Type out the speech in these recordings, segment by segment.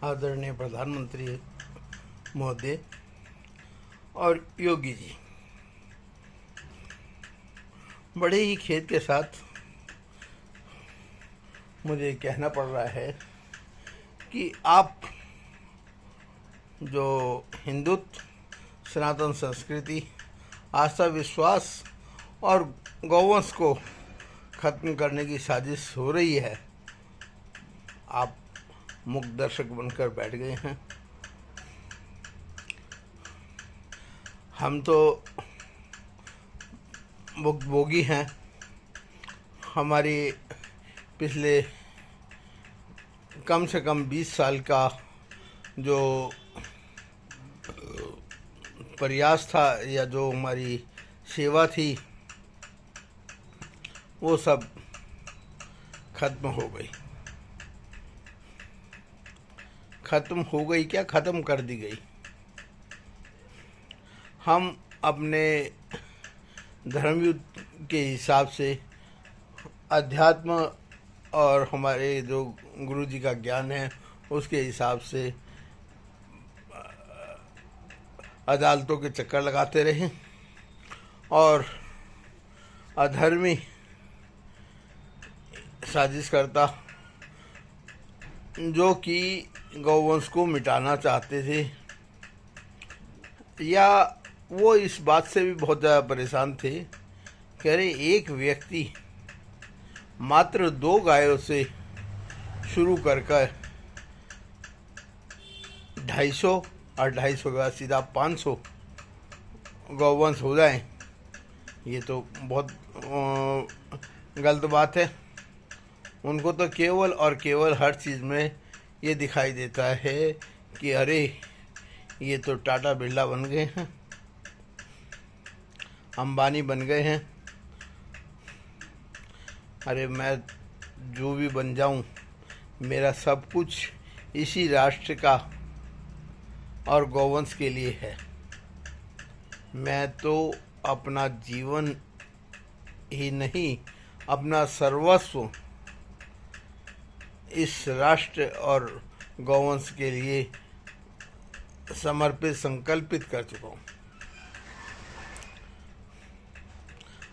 आदरणीय प्रधानमंत्री महोदय और योगी जी, बड़े ही खेद के साथ मुझे कहना पड़ रहा है कि आप जो हिंदुत्व, सनातन संस्कृति, आस्था, विश्वास और गौवंश को खत्म करने की साजिश हो रही है, आप मुक्त दर्शक बनकर बैठ गए हैं। हम तो भुक्तभोगी हैं। हमारी पिछले कम से कम 20 साल का जो प्रयास था या जो हमारी सेवा थी, वो सब खत्म हो गई। खत्म हो गई क्या, खत्म कर दी गई। हम अपने धर्मयुद्ध के हिसाब से, अध्यात्म और हमारे जो गुरु जी का ज्ञान है उसके हिसाब से अदालतों के चक्कर लगाते रहे और अधर्मी साजिश करता जो कि गौवंश को मिटाना चाहते थे, या वो इस बात से भी बहुत ज़्यादा परेशान थे कि अरे एक व्यक्ति मात्र 2 गायों से शुरू कर 250 और 250 के बाद सीधा 500 गौवंश हो जाए, ये तो बहुत गलत बात है। उनको तो केवल और केवल हर चीज़ में ये दिखाई देता है कि अरे ये तो टाटा बिरला बन गए हैं, अंबानी बन गए हैं। अरे मैं जो भी बन जाऊं, मेरा सब कुछ इसी राष्ट्र का और गौवंश के लिए है। मैं तो अपना जीवन ही नहीं, अपना सर्वस्व इस राष्ट्र और गौवंश के लिए समर्पित, संकल्पित कर चुका हूँ।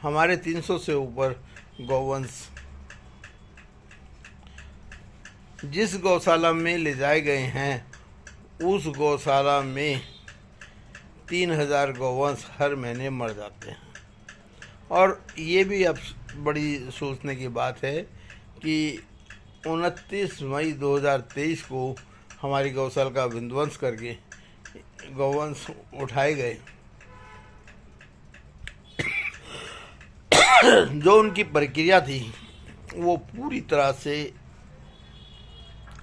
हमारे 300 से ऊपर गौवंश जिस गौशाला में ले जाए गए हैं, उस गौशाला में 3000 गौवंश हर महीने मर जाते हैं। और ये भी अब बड़ी सोचने की बात है कि 29 मई 2023 को हमारी गौशाला का विध्वंस करके गौवंश उठाए गए। जो उनकी प्रक्रिया थी वो पूरी तरह से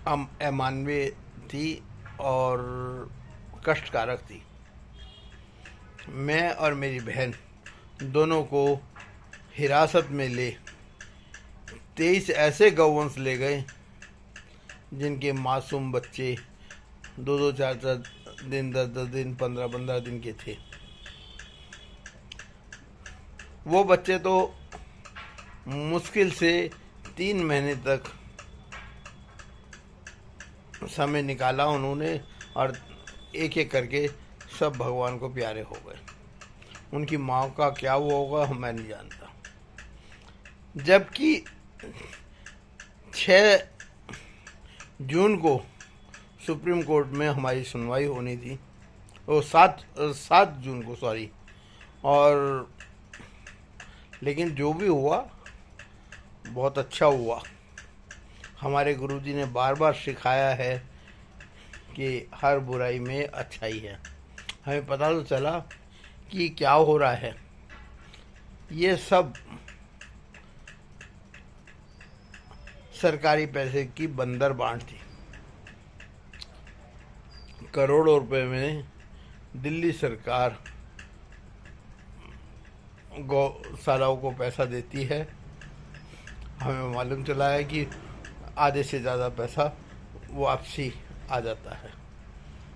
अमानवीय थी और कष्टकारक थी। मैं और मेरी बहन दोनों को हिरासत में ले 23 ऐसे गौवंश ले गए जिनके मासूम बच्चे 2-2, 4-4 दिन, 10-10 दिन, 15-15 दिन के थे। वो बच्चे तो मुश्किल से 3 महीने तक समय निकाला उन्होंने और एक एक करके सब भगवान को प्यारे हो गए। उनकी माँ का क्या हुआ होगा मैं नहीं जानता। जबकि 6 जून को सुप्रीम कोर्ट में हमारी सुनवाई होनी थी, वो 7 जून को, सॉरी। और लेकिन जो भी हुआ बहुत अच्छा हुआ। हमारे गुरुजी ने बार बार सिखाया है कि हर बुराई में अच्छाई है। हमें पता तो चला कि क्या हो रहा है। ये सब सरकारी पैसे की बंदर बांट थी। करोड़ों रुपए में दिल्ली सरकार गौशालाओं को पैसा देती है। हमें मालूम चला है कि आधे से ज़्यादा पैसा वापसी आ जाता है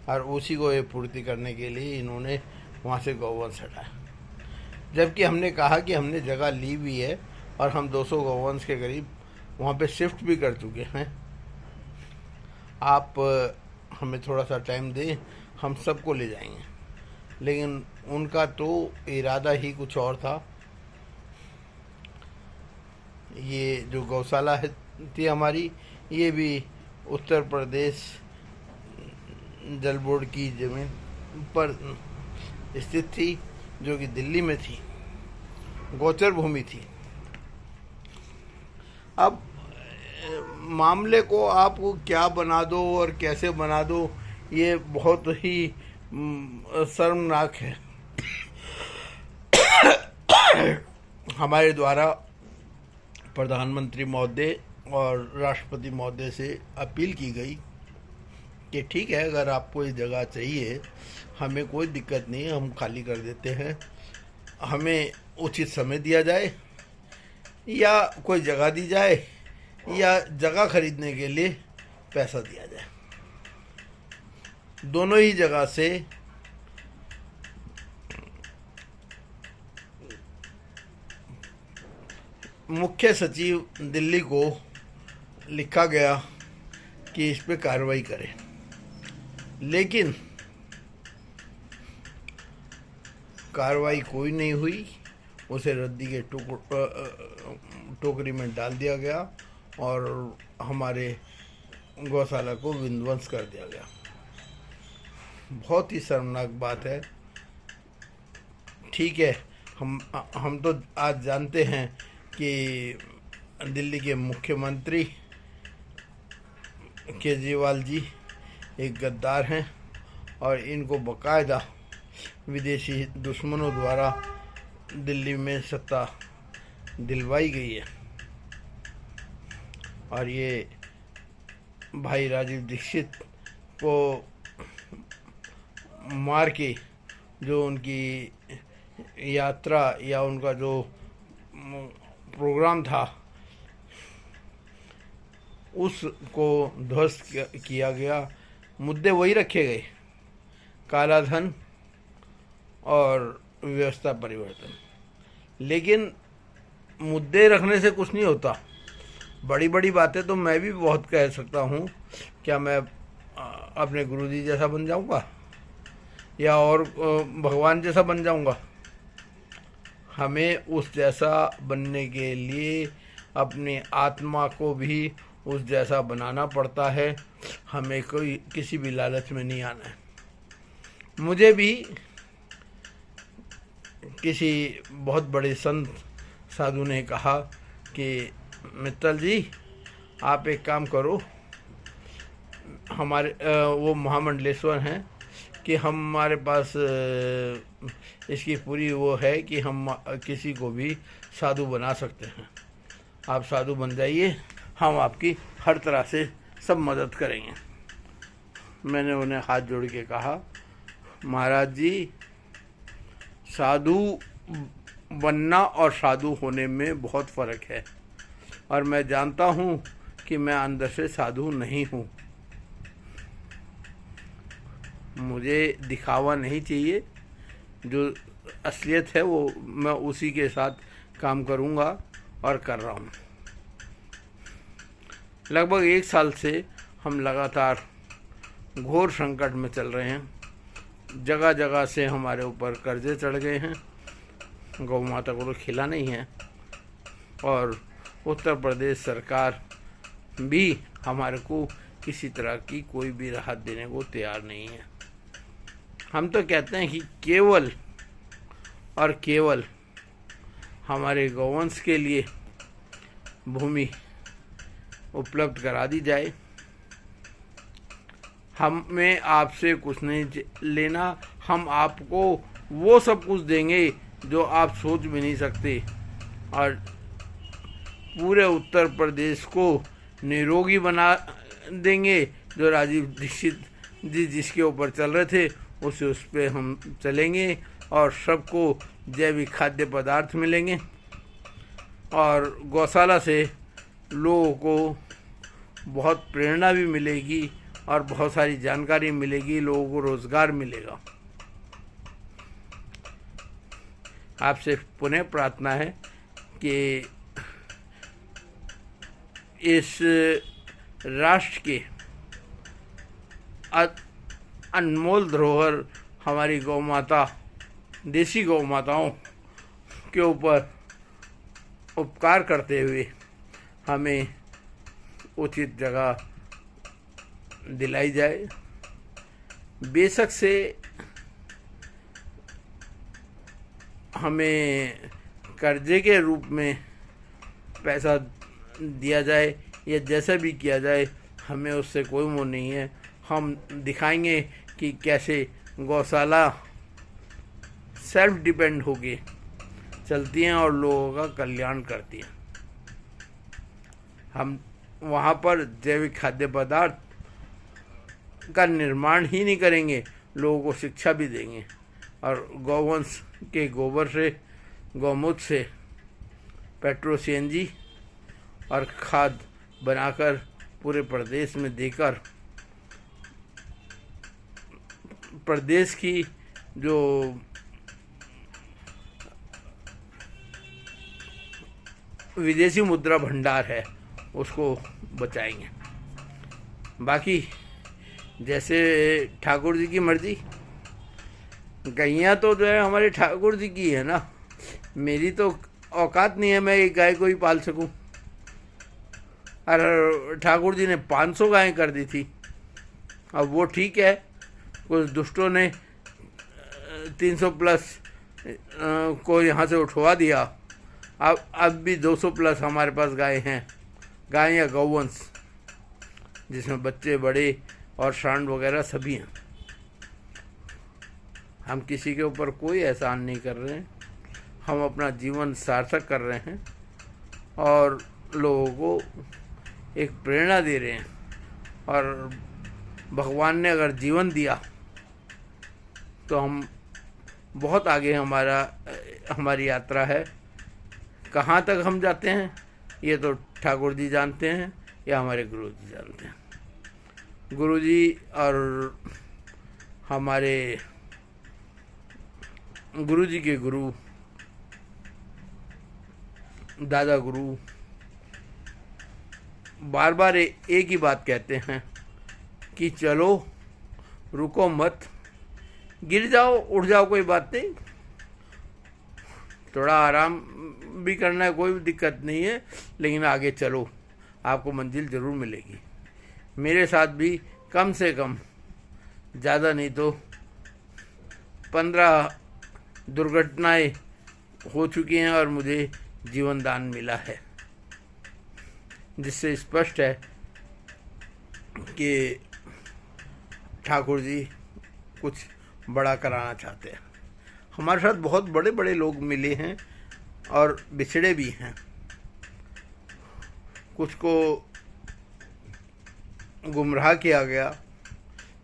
और उसी को ये पूर्ति करने के लिए इन्होंने वहाँ से गौवंश हटाया। जबकि हमने कहा कि हमने जगह ली भी है और हम 200 गौवंश के करीब वहाँ पे शिफ्ट भी कर चुके हैं। आप हमें थोड़ा सा टाइम दें, हम सबको ले जाएंगे। लेकिन उनका तो इरादा ही कुछ और था। ये जो गौशाला है थी हमारी, ये भी उत्तर प्रदेश जल बोर्ड की ज़मीन पर स्थित थी, जो कि दिल्ली में थी, गोचर भूमि थी। अब मामले को आप क्या बना दो और कैसे बना दो, ये बहुत ही शर्मनाक है। हमारे द्वारा प्रधानमंत्री महोदय और राष्ट्रपति महोदय से अपील की गई कि ठीक है, अगर आपको ये जगह चाहिए, हमें कोई दिक्कत नहीं है, हम खाली कर देते हैं, हमें उचित समय दिया जाए या कोई जगह दी जाए या जगह खरीदने के लिए पैसा दिया जाए। दोनों ही जगह से मुख्य सचिव दिल्ली को लिखा गया कि इस पे कार्रवाई करें, लेकिन कार्रवाई कोई नहीं हुई। उसे रद्दी के टोकरी में डाल दिया गया और हमारे गौशाला को विध्वंस कर दिया गया। बहुत ही शर्मनाक बात है। ठीक है, हम तो आज जानते हैं कि दिल्ली के मुख्यमंत्री केजरीवाल जी एक गद्दार हैं और इनको बाकायदा विदेशी दुश्मनों द्वारा दिल्ली में सत्ता दिलवाई गई है। और ये भाई राजीव दीक्षित को मार के जो उनकी यात्रा या उनका जो प्रोग्राम था उसको ध्वस्त किया गया। मुद्दे वही रखे गए, काला धन और व्यवस्था परिवर्तन। लेकिन मुद्दे रखने से कुछ नहीं होता। बड़ी बड़ी बातें तो मैं भी बहुत कह सकता हूँ। क्या मैं अपने गुरुजी जैसा बन जाऊँगा या और भगवान जैसा बन जाऊँगा? हमें उस जैसा बनने के लिए अपनी आत्मा को भी उस जैसा बनाना पड़ता है। हमें कोई किसी भी लालच में नहीं आना है। मुझे भी किसी बहुत बड़े संत साधु ने कहा कि मित्तल जी, आप एक काम करो, हमारे वो महामंडलेश्वर हैं कि हमारे पास इसकी पूरी वो है कि हम किसी को भी साधु बना सकते हैं। आप साधु बन जाइए, हम आपकी हर तरह से सब मदद करेंगे। मैंने उन्हें हाथ जोड़ के कहा, महाराज जी, साधु बनना और साधु होने में बहुत फ़र्क है और मैं जानता हूँ कि मैं अंदर से साधु नहीं हूँ। मुझे दिखावा नहीं चाहिए, जो असलियत है वो मैं उसी के साथ काम करूँगा और कर रहा हूँ। लगभग 1 साल से हम लगातार घोर संकट में चल रहे हैं। जगह जगह से हमारे ऊपर कर्जे चढ़ गए हैं। गौ माता को तो खिला नहीं है और उत्तर प्रदेश सरकार भी हमारे को किसी तरह की कोई भी राहत देने को तैयार नहीं है। हम तो कहते हैं कि केवल और केवल हमारे गौवंश के लिए भूमि उपलब्ध करा दी जाए। हमें आपसे कुछ नहीं लेना, हम आपको वो सब कुछ देंगे जो आप सोच भी नहीं सकते और पूरे उत्तर प्रदेश को निरोगी बना देंगे। जो राजीव दीक्षित जी जिसके ऊपर चल रहे थे उस पे हम चलेंगे और सबको जैविक खाद्य पदार्थ मिलेंगे और गौशाला से लोगों को बहुत प्रेरणा भी मिलेगी और बहुत सारी जानकारी मिलेगी, लोगों को रोज़गार मिलेगा। आपसे पुनः प्रार्थना है कि इस राष्ट्र के अनमोल धरोहर हमारी गौ माता, देसी गौ माताओं के ऊपर उपकार करते हुए हमें उचित जगह दिलाई जाए। बेशक से हमें कर्जे के रूप में पैसा दिया जाए या जैसा भी किया जाए, हमें उससे कोई मोह नहीं है। हम दिखाएंगे कि कैसे गौशाला सेल्फ डिपेंड होके चलती हैं और लोगों का कल्याण करती हैं। हम वहाँ पर जैविक खाद्य पदार्थ का निर्माण ही नहीं करेंगे, लोगों को शिक्षा भी देंगे और गौवंश के गोबर से, गौमूत्र से पेट्रो सीएनजी और खाद बनाकर पूरे प्रदेश में देकर प्रदेश की जो विदेशी मुद्रा भंडार है उसको बचाएंगे। बाकी जैसे ठाकुर जी की मर्जी, गैया तो जो है हमारे ठाकुर जी की है ना, मेरी तो औकात नहीं है मैं एक गाय को ही पाल सकूं। और ठाकुर जी ने 500 गायें कर दी थी। अब वो ठीक है, कुछ दुष्टों ने 300 प्लस को यहाँ से उठवा दिया। अब भी 200 प्लस हमारे पास गाय हैं, गाय या गौवंश, जिसमें बच्चे बड़े और सांड वगैरह सभी हैं। हम किसी के ऊपर कोई एहसान नहीं कर रहे हैं, हम अपना जीवन सार्थक कर रहे हैं और लोगों को एक प्रेरणा दे रहे हैं। और भगवान ने अगर जीवन दिया तो हम बहुत आगे हमारी यात्रा है। कहाँ तक हम जाते हैं ये तो ठाकुर जी जानते हैं या हमारे गुरु जी जानते हैं। गुरु जी और हमारे गुरु जी के गुरु दादा गुरु बार बार एक ही बात कहते हैं कि चलो, रुको मत, गिर जाओ उठ जाओ कोई बात नहीं, थोड़ा आराम भी करना है कोई दिक्कत नहीं है, लेकिन आगे चलो, आपको मंजिल ज़रूर मिलेगी। मेरे साथ भी कम से कम, ज़्यादा नहीं तो 15 दुर्घटनाएं हो चुकी हैं और मुझे जीवन दान मिला है, जिससे स्पष्ट है कि ठाकुर जी कुछ बड़ा कराना चाहते हैं। हमारे साथ बहुत बड़े बड़े लोग मिले हैं और बिछड़े भी हैं। कुछ को गुमराह किया गया,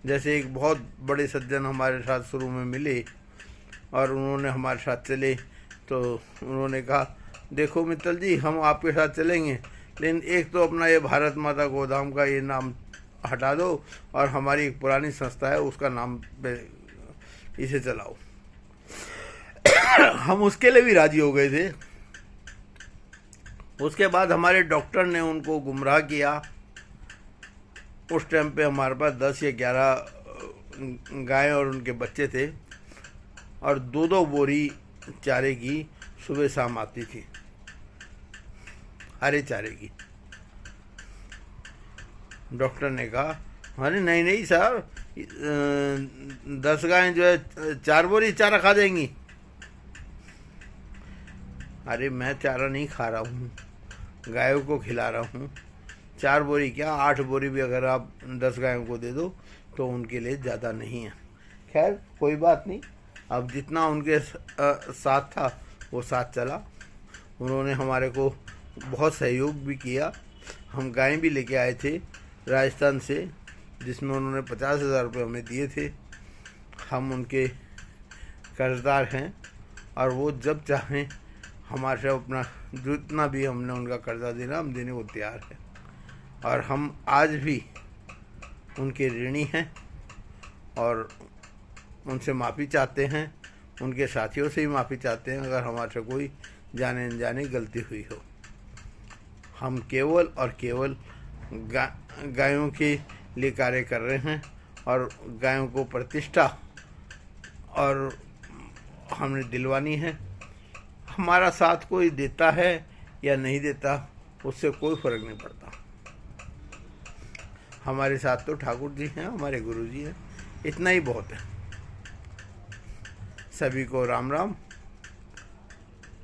जैसे एक बहुत बड़े सज्जन हमारे साथ शुरू में मिले और उन्होंने हमारे साथ चले तो उन्होंने कहा, देखो मित्तल जी, हम आपके साथ चलेंगे, लेकिन एक तो अपना ये भारत माता गोदाम का ये नाम हटा दो और हमारी एक पुरानी संस्था है उसका नाम पे इसे चलाओ। हम उसके लिए भी राजी हो गए थे। उसके बाद हमारे डॉक्टर ने उनको गुमराह किया। उस टाइम पे हमारे पास 10 या 11 गायें और उनके बच्चे थे और 2-2 बोरी चारे की सुबह शाम आती थी, हरे चारे की। डॉक्टर ने कहा, अरे नहीं नहीं सर, 10 गायें जो है 4 बोरी चारा खा जाएंगी। अरे मैं चारा नहीं खा रहा हूँ, गायों को खिला रहा हूँ। 4 बोरी क्या, 8 बोरी भी अगर आप 10 गायों को दे दो तो उनके लिए ज़्यादा नहीं है। खैर कोई बात नहीं, अब जितना उनके साथ था वो साथ चला। उन्होंने हमारे को बहुत सहयोग भी किया। हम गायें भी लेके आए थे राजस्थान से, जिसमें उन्होंने 50,000 रुपये हमें दिए थे। हम उनके कर्जदार हैं और वो जब चाहें हमारे से अपना जितना भी हमने उनका कर्जा देना, हम देने को तैयार हैं। और हम आज भी उनके ऋणी हैं और उनसे माफ़ी चाहते हैं, उनके साथियों से ही माफ़ी चाहते हैं अगर हमारे से कोई जाने अनजाने गलती हुई हो। हम केवल और केवल गायों के लिए कार्य कर रहे हैं और गायों को प्रतिष्ठा और हमने दिलवानी है। हमारा साथ कोई देता है या नहीं देता, उससे कोई फर्क नहीं पड़ता। हमारे साथ तो ठाकुर जी हैं, हमारे गुरु जी हैं, इतना ही बहुत है। सभी को राम राम।